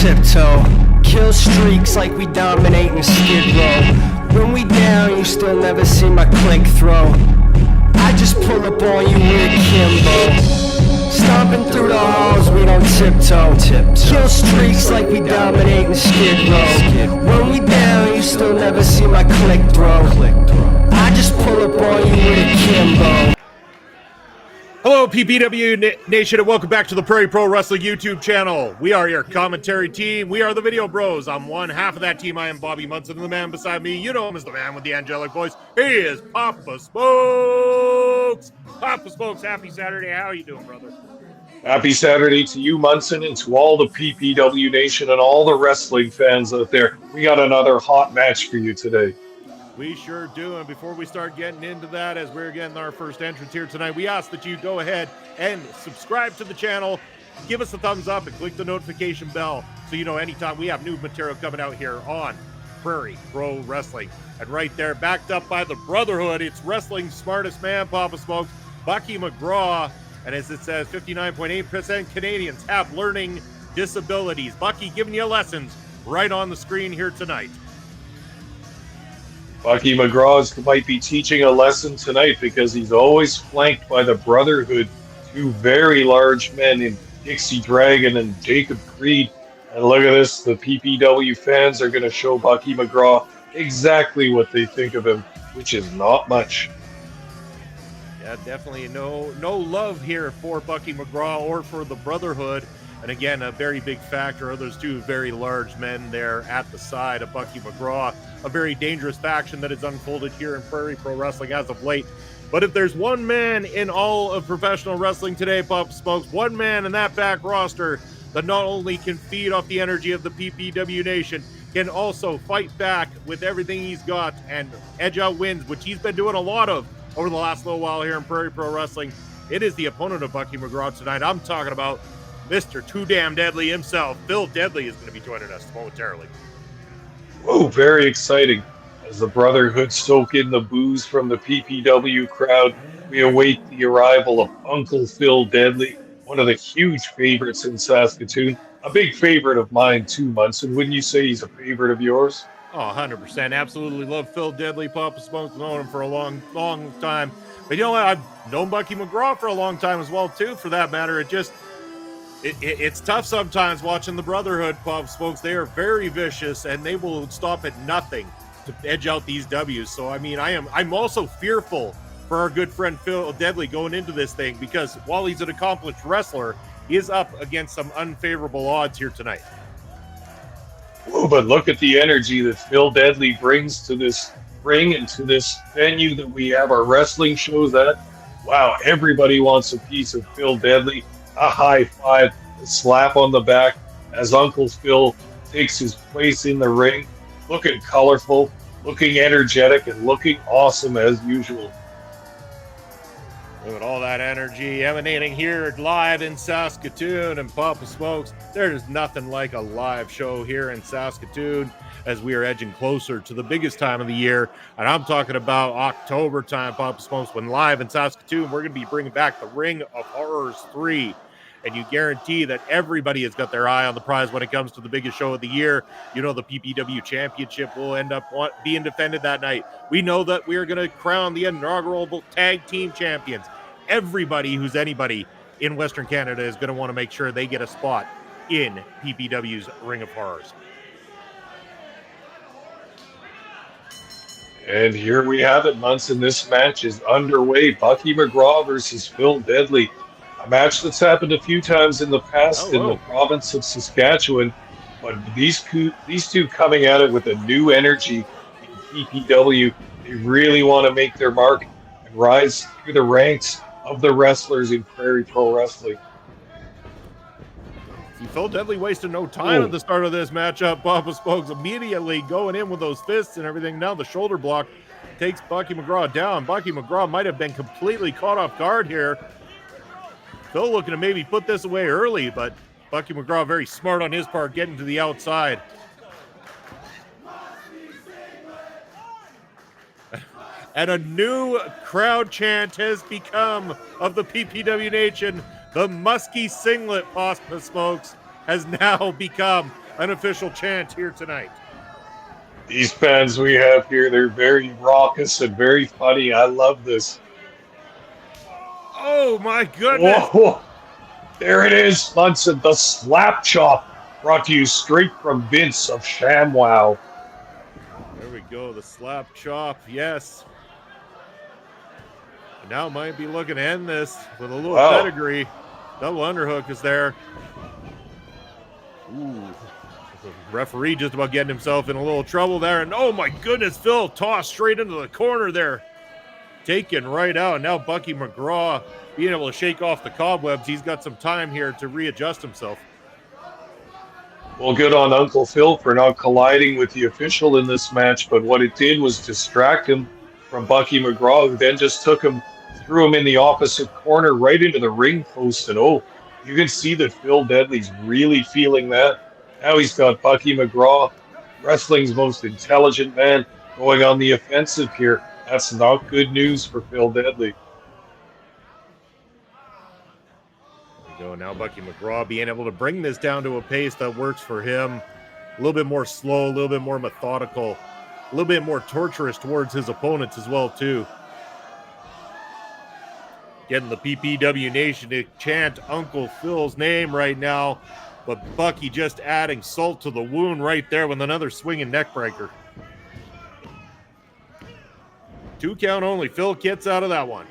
tiptoe. Kill streaks like we dominate in Skid Row. When we down, you still never see my click throw. I just pull up on you with a Kimbo. Stomping through the halls, we don't tiptoe. Kill streaks like we dominate in Skid Row. When we down, you still never see my click throw. I just pull up on you with a Kimbo. Hello, PPW Nation, and welcome back to the Prairie Pro Wrestling YouTube channel. We are your commentary team. We are the Video Bros. I'm one half of that team. I am Bobby Munson, and the man beside me, you know him as the man with the angelic voice. He is Papa Smokes. Papa Smokes, happy Saturday. How are you doing, brother? Happy Saturday to you, Munson, and to all the PPW Nation and all the wrestling fans out there. We got another hot match for you today. We sure do, and before we start getting into that, as we're getting our first entrance here tonight, we ask that you go ahead and subscribe to the channel, give us a thumbs up, and click the notification bell so you know anytime we have new material coming out here on Prairie Pro Wrestling. And right there, backed up by the Brotherhood, it's wrestling's smartest man, Papa Smokes, Bucky McGraw, and as it says, 59.8% Canadians have learning disabilities. Bucky giving you lessons right on the screen here tonight. Bucky McGraw might be teaching a lesson tonight because he's always flanked by the Brotherhood, two very large men in Dixie Dragon and Jacob Creed. And look at this, the PPW fans are going to show Bucky McGraw exactly what they think of him, which is not much. Yeah, definitely no love here for Bucky McGraw or for the Brotherhood. And again, a very big factor are those two very large men there at the side of Bucky McGraw. A very dangerous faction that has unfolded here in Prairie Pro Wrestling as of late. But if there's one man in all of professional wrestling today, Papa Smokes, one man in that back roster that not only can feed off the energy of the PPW Nation, can also fight back with everything he's got and edge out wins, which he's been doing a lot of over the last little while here in Prairie Pro Wrestling. It is the opponent of Bucky McGraw tonight. I'm talking about Mr. Too Damn Deadly himself. Fil Deadly is going to be joining us momentarily. Whoa, very exciting. As the Brotherhood stoke in the boos from the PPW crowd, we await the arrival of Uncle Fil Deadly, one of the huge favorites in Saskatoon. A big favorite of mine too, Munson. Wouldn't you say he's a favorite of yours? Oh, 100%. Absolutely love Fil Deadly. Papa Smokes, known him for a long time. But you know what? I've known Bucky McGraw for a long time as well, too, for that matter. It's tough sometimes watching the Brotherhood, Pop Smokes. They are very vicious, and they will stop at nothing to edge out these W's. So, I mean, I'm also fearful for our good friend Fil Deadly going into this thing because while he's an accomplished wrestler, he is up against some unfavorable odds here tonight. Whoa, but look at the energy that Fil Deadly brings to this ring and to this venue that we have our wrestling shows at. Wow, everybody wants a piece of Fil Deadly. A high five, a slap on the back as Uncle Fil takes his place in the ring, looking colorful, looking energetic, and looking awesome as usual. Look at all that energy emanating here live in Saskatoon, and Papa Smokes, there's nothing like a live show here in Saskatoon as we are edging closer to the biggest time of the year, and I'm talking about October time, Papa Smokes, when live in Saskatoon, we're going to be bringing back the Ring of Horrors 3, and you guarantee that everybody has got their eye on the prize when it comes to the biggest show of the year. You know, the PPW Championship will end up being defended that night. We know that we are going to crown the inaugural tag team champions. Everybody who's anybody in Western Canada is going to want to make sure they get a spot in PPW's Ring of Horrors. And here we have it, Munson. This match is underway. Bucky McGraw versus Fil Deadly. A match that's happened a few times in the past in the province of Saskatchewan. But these two coming at it with a new energy in PPW. They really want to make their mark and rise through the ranks of the wrestlers in Prairie Pro Wrestling. Fil Deadly wasted no time at the start of this matchup. Papa Smokes immediately going in with those fists and everything. Now the shoulder block takes Bucky McGraw down. Bucky McGraw might have been completely caught off guard here. Fil looking to maybe put this away early, but Bucky McGraw very smart on his part, getting to the outside. And a new crowd chant has become of the PPW Nation. The musky singlet, Papa Smokes, has now become unofficial chant here tonight. These fans we have here, they're very raucous and very funny. I love this. Oh my goodness. Whoa, there it is, Munson, the slap chop, brought to you straight from Vince of ShamWow. There we go, the slap chop, yes. Now might be looking to end this with a little pedigree. Double underhook is there. Ooh. The referee just about getting himself in a little trouble there. And oh my goodness, Phil tossed straight into the corner there. Taken right out. Now Bucky McGraw being able to shake off the cobwebs. He's got some time here to readjust himself. Well, good on Uncle Fil for not colliding with the official in this match, but what it did was distract him from Bucky McGraw, who then just threw him in the opposite corner right into the ring post. And oh, you can see that Fil Deadly's really feeling that. Now he's got Bucky McGraw, wrestling's most intelligent man, going on the offensive here. That's not good news for Fil Deadly. There we go. Now Bucky McGraw being able to bring this down to a pace that works for him. A little bit more slow, a little bit more methodical, a little bit more torturous towards his opponents as well, too. Getting the PPW Nation to chant Uncle Phil's name right now. But Bucky just adding salt to the wound right there with another swinging neck breaker. 2 count only. Phil gets out of that one.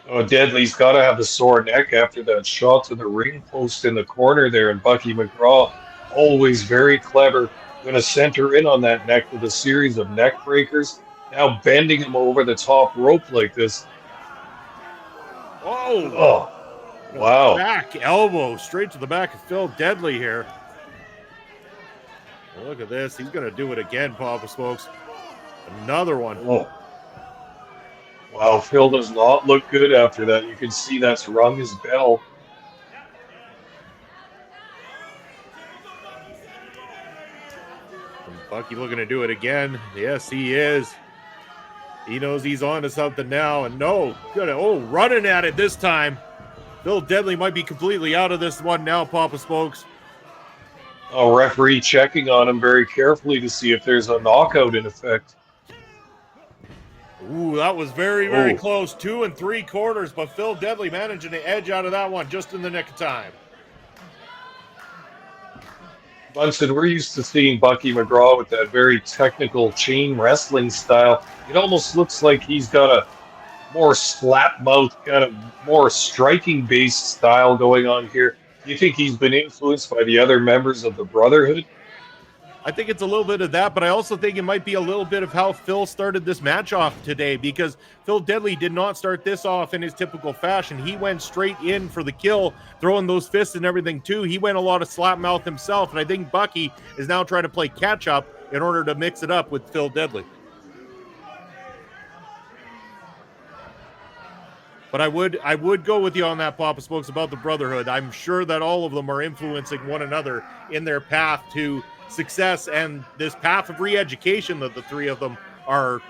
Oh, Deadly's got to have the sore neck after that shot to the ring post in the corner there. And Bucky McGraw, always very clever, going to center in on that neck with a series of neck breakers. Now bending him over the top rope like this. Oh. Wow. Back elbow straight to the back of Fil Deadly here. Well, look at this. He's going to do it again, Papa Smokes. Another one. Oh. Wow, Phil does not look good after that. You can see that's rung his bell. And Bucky looking to do it again. Yes, he is. He knows he's on to something now. And no, good. Oh, running at it this time. Fil Deadly might be completely out of this one now, Papa Smokes. Oh, referee checking on him very carefully to see if there's a knockout in effect. Ooh, that was very, very close. 2 3/4, but Fil Deadly managing to edge out of that one just in the nick of time. Munson, we're used to seeing Bucky McGraw with that very technical chain wrestling style. It almost looks like he's got a more slap mouth, kind of more striking based style going on here. Do you think he's been influenced by the other members of the Brotherhood? I think it's a little bit of that, but I also think it might be a little bit of how Phil started this match off today, because Fil Deadly did not start this off in his typical fashion. He went straight in for the kill, throwing those fists and everything too. He went a lot of slap mouth himself, and I think Bucky is now trying to play catch up in order to mix it up with Fil Deadly. But I would go with you on that, Papa Smokes, about the Brotherhood. I'm sure that all of them are influencing one another in their path to success and this path of re-education that the three of them are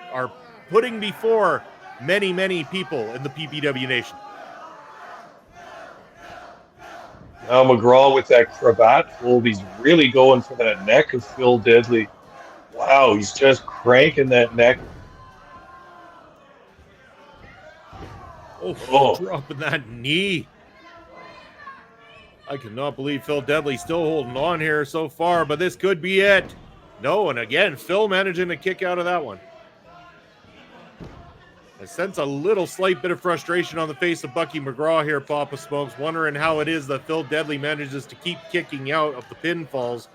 putting before many, many people in the PPW Nation. Now McGraw with that cravat hold, he's really going for that neck of Fil Deadly. Wow, he's just cranking that neck. Oh, dropping that knee. I cannot believe Fil Deadly still holding on here so far, but this could be it. No, and again, Phil managing to kick out of that one. I sense a little slight bit of frustration on the face of Bucky McGraw here, Papa Smokes, wondering how it is that Fil Deadly manages to keep kicking out of the pinfalls.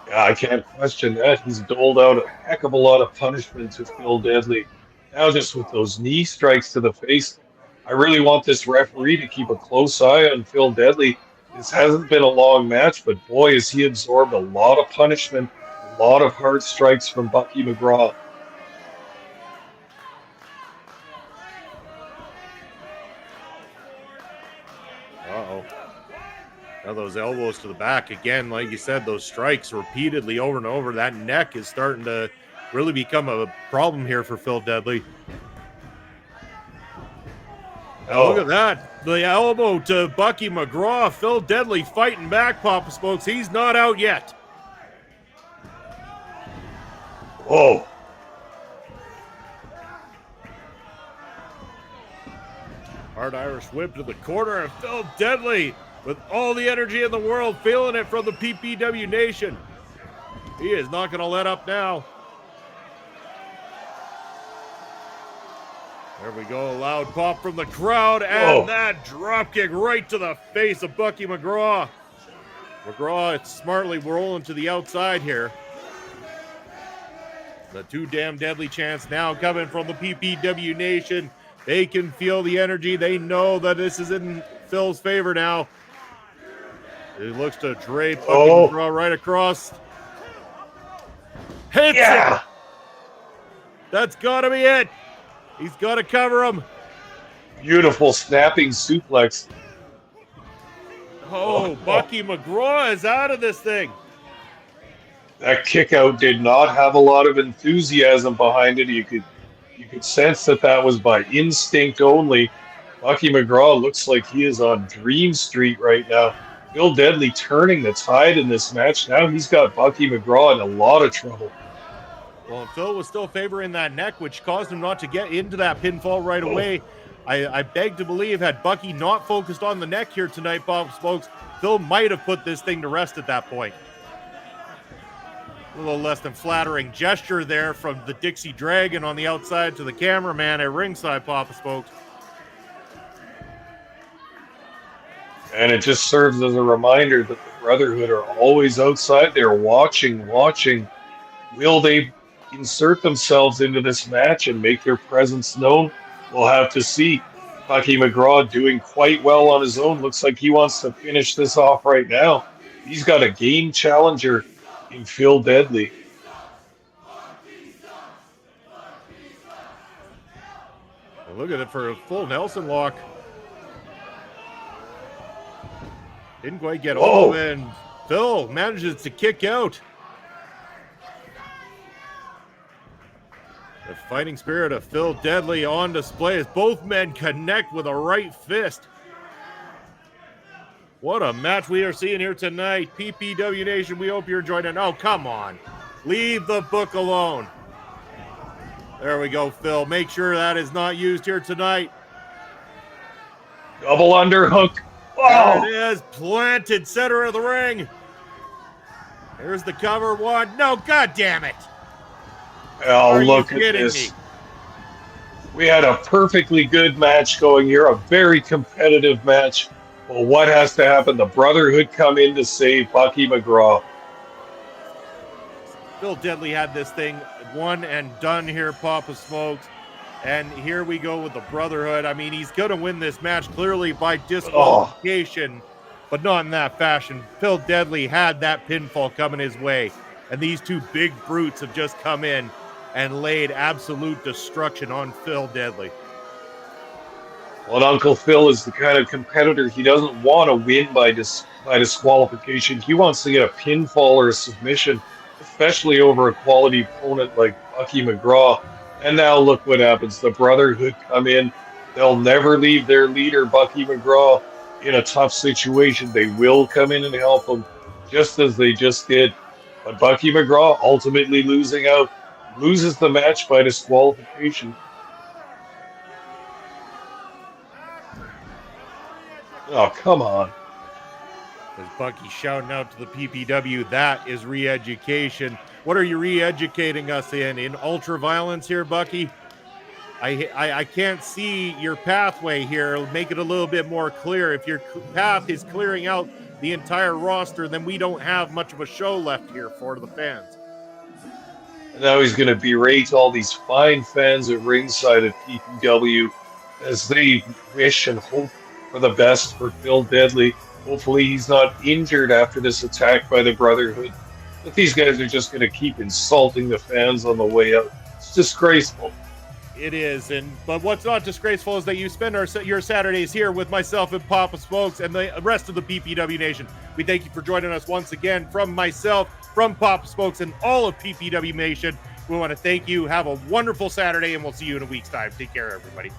Yeah, I can't question that. He's doled out a heck of a lot of punishment to Fil Deadly. Now just with those knee strikes to the face, I really want this referee to keep a close eye on Fil Deadly. This hasn't been a long match, but boy, has he absorbed a lot of punishment, a lot of hard strikes from Bucky McGraw. Uh-oh. Now those elbows to the back again, like you said, those strikes repeatedly over and over. That neck is starting to really become a problem here for Fil Deadly. Now look at that. The elbow to Bucky McGraw. Fil Deadly fighting back, Papa Smokes. He's not out yet. Whoa. Hard Irish whip to the corner, and Fil Deadly with all the energy in the world, feeling it from the PPW Nation. He is not going to let up now. There we go, a loud pop from the crowd, and that drop kick right to the face of Bucky McGraw. McGraw is smartly rolling to the outside here. The Too Damn Deadly chants now coming from the PPW Nation. They can feel the energy. They know that this is in Phil's favor now. He looks to drape Bucky McGraw right across. Hits it. That's got to be it. He's got to cover him. Beautiful snapping suplex. Bucky McGraw is out of this thing. That kick out did not have a lot of enthusiasm behind it. You could sense that was by instinct only. Bucky McGraw looks like he is on Dream Street right now. Fil Deadly turning the tide in this match. Now he's got Bucky McGraw in a lot of trouble. Well, Phil was still favoring that neck, which caused him not to get into that pinfall right away. I beg to believe, had Bucky not focused on the neck here tonight, Bob Smokes, Phil might have put this thing to rest at that point. A little less than flattering gesture there from the Dixie Dragon on the outside to the cameraman at ringside, Papa Smokes. And it just serves as a reminder that the Brotherhood are always outside there watching. Will they insert themselves into this match and make their presence known? We'll have to see. Bucky McGraw doing quite well on his own. Looks like he wants to finish this off right now. He's got a game challenger in Fil Deadly. Look at it for a full Nelson lock. Didn't quite get all of it, and Phil manages to kick out. The fighting spirit of Fil Deadly on display as both men connect with a right fist. What a match we are seeing here tonight. PPW Nation, we hope you're enjoying it. Oh, come on. Leave the book alone. There we go, Phil. Make sure that is not used here tonight. Double underhook. There it is. Planted center of the ring. Here's the cover one. No, God damn it. Oh, look at this. We had a perfectly good match going here, a very competitive match. Well, what has to happen? The Brotherhood come in to save Bucky McGraw. Fil Deadly had this thing one and done here, Papa Smokes. And here we go with the Brotherhood. I mean, he's going to win this match clearly by disqualification, but not in that fashion. Fil Deadly had that pinfall coming his way. And these two big brutes have just come in and laid absolute destruction on Fil Deadly. Well, Uncle Fil is the kind of competitor, he doesn't want to win by disqualification. He wants to get a pinfall or a submission, especially over a quality opponent like Bucky McGraw. And now look what happens. The Brotherhood come in. They'll never leave their leader, Bucky McGraw, in a tough situation. They will come in and help him, just as they just did. But Bucky McGraw ultimately loses the match by disqualification. Oh, come on. As Bucky shouting out to the PPW, that is re-education. What are you re-educating us in? In ultra-violence here, Bucky? I can't see your pathway here. Make it a little bit more clear. If your path is clearing out the entire roster, then we don't have much of a show left here for the fans. And now he's going to berate all these fine fans at ringside at PPW as they wish and hope for the best for Fil Deadly. Hopefully he's not injured after this attack by the Brotherhood. But these guys are just going to keep insulting the fans on the way out. It's disgraceful. It is, but what's not disgraceful is that you spend your Saturdays here with myself and Papa Smokes and the rest of the PPW Nation. We thank you for joining us once again. From myself, from Papa Smokes, and all of PPW Nation, we want to thank you. Have a wonderful Saturday, and we'll see you in a week's time. Take care, everybody.